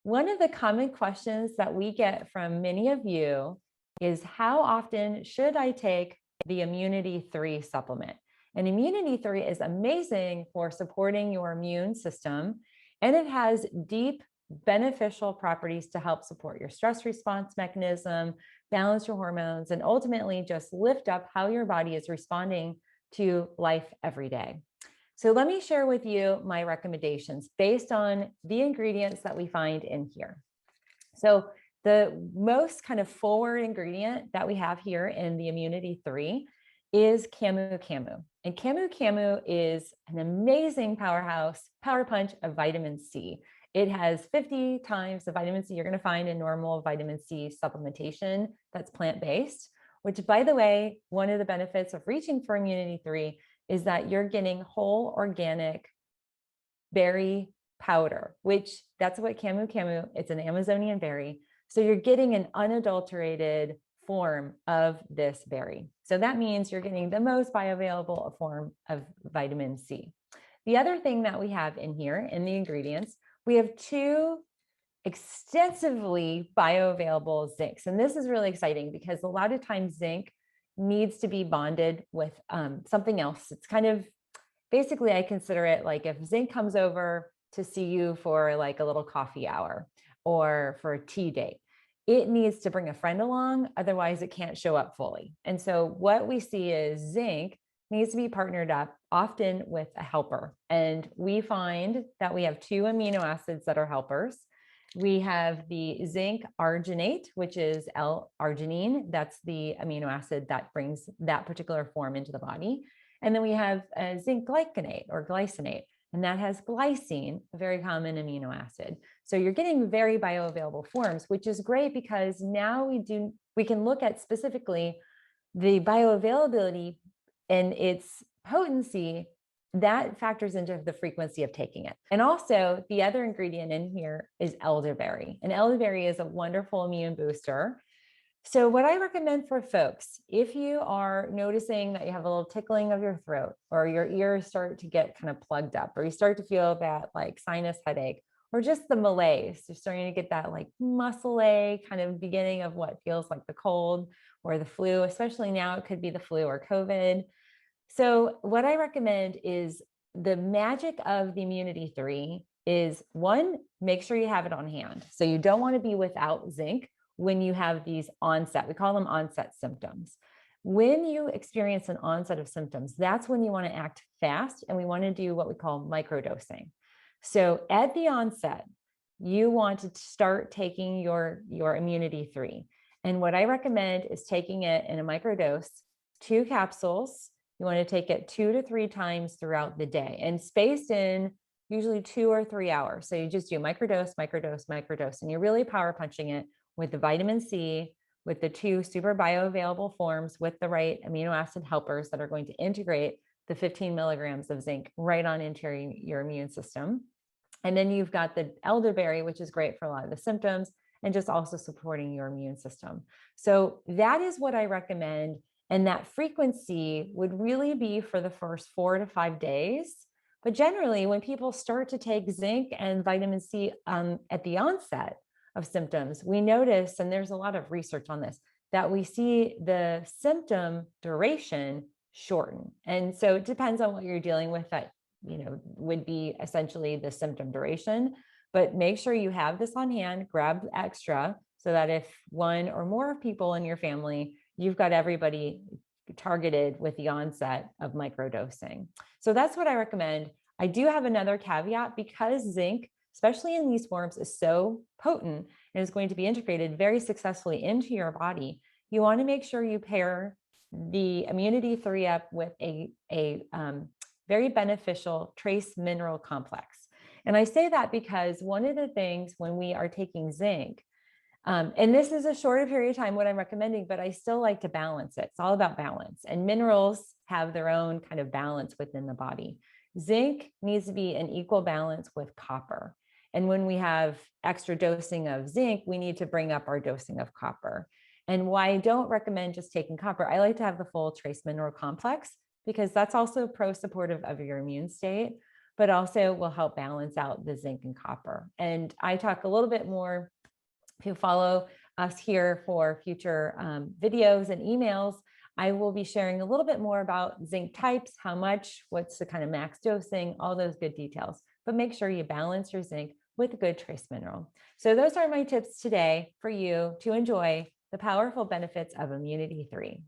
One of the common questions that we get from many of you is, how often should I take the Immunity 3 supplement? And Immunity 3 is amazing for supporting your immune system, and it has deep beneficial properties to help support your stress response mechanism, balance your hormones, and ultimately just lift up how your body is responding to life every day. So let me share with you my recommendations based on the ingredients that we find in here. So the most kind of forward ingredient that we have here in the Immunity 3 is camu camu. And camu camu is an amazing powerhouse, power punch of vitamin C. It has 50 times the vitamin C you're going to find in normal vitamin C supplementation that's plant-based, which, by the way, one of the benefits of reaching for Immunity 3 is that you're getting whole organic berry powder, which that's what camu camu, it's an Amazonian berry. So you're getting an unadulterated form of this berry. So that means you're getting the most bioavailable form of vitamin C. The other thing that we have in here in the ingredients, we have two extensively bioavailable zincs. And this is really exciting because a lot of times zinc needs to be bonded with something else. It's kind of, basically, I consider it like if zinc comes over to see you for like a little coffee hour or for a tea date, it needs to bring a friend along, otherwise it can't show up fully. And so what we see is zinc needs to be partnered up often with a helper. And we find that we have two amino acids that are helpers. We have the zinc arginate, which is L-arginine. That's the amino acid that brings that particular form into the body. And then we have zinc glycinate or glycinate, and that has glycine, a very common amino acid. So you're getting very bioavailable forms, which is great because now we can look at specifically the bioavailability and its potency that factors into the frequency of taking it. And also the other ingredient in here is elderberry. And elderberry is a wonderful immune booster. So what I recommend for folks, if you are noticing that you have a little tickling of your throat, or your ears start to get kind of plugged up, or you start to feel that like sinus headache, or just the malaise, you're starting to get that like muscle ache, kind of beginning of what feels like the cold or the flu, especially now it could be the flu or COVID. So what I recommend is the magic of the Immunity 3 is, one, make sure you have it on hand. So you don't want to be without zinc when you have these onset, we call them onset symptoms. When you experience an onset of symptoms, that's when you want to act fast, and we want to do what we call microdosing. So at the onset, you want to start taking your Immunity 3. And what I recommend is taking it in a microdose, 2 capsules. You want to take it 2 to 3 times throughout the day and spaced in usually 2 or 3 hours. So you just do microdose, microdose, microdose, and you're really power punching it with the vitamin C, with the 2 super bioavailable forms, with the right amino acid helpers that are going to integrate the 15 milligrams of zinc right on into your immune system. And then you've got the elderberry, which is great for a lot of the symptoms and just also supporting your immune system. So that is what I recommend. And that frequency would really be for the first 4 to 5 days. But generally, when people start to take zinc and vitamin C at the onset of symptoms, we notice, and there's a lot of research on this, that we see the symptom duration shorten. And so it depends on what you're dealing with, that would be essentially the symptom duration. But make sure you have this on hand, grab extra, so that if one or more people in your family, you've got everybody targeted with the onset of microdosing. So that's what I recommend. I do have another caveat, because zinc, especially in these forms, is so potent and is going to be integrated very successfully into your body. You want to make sure you pair the Immunity 3 up with a very beneficial trace mineral complex. And I say that because one of the things when we are taking zinc, and this is a shorter period of time, what I'm recommending, but I still like to balance it. It's all about balance, and minerals have their own kind of balance within the body. Zinc needs to be an equal balance with copper. And when we have extra dosing of zinc, we need to bring up our dosing of copper. And why I don't recommend just taking copper, I like to have the full trace mineral complex, because that's also pro-supportive of your immune state. but also will help balance out the zinc and copper. And I talk a little bit more, if you follow us here for future videos and emails, I will be sharing a little bit more about zinc types, how much, what's the kind of max dosing, all those good details. But make sure you balance your zinc with a good trace mineral. So those are my tips today for you to enjoy the powerful benefits of Immunity 3.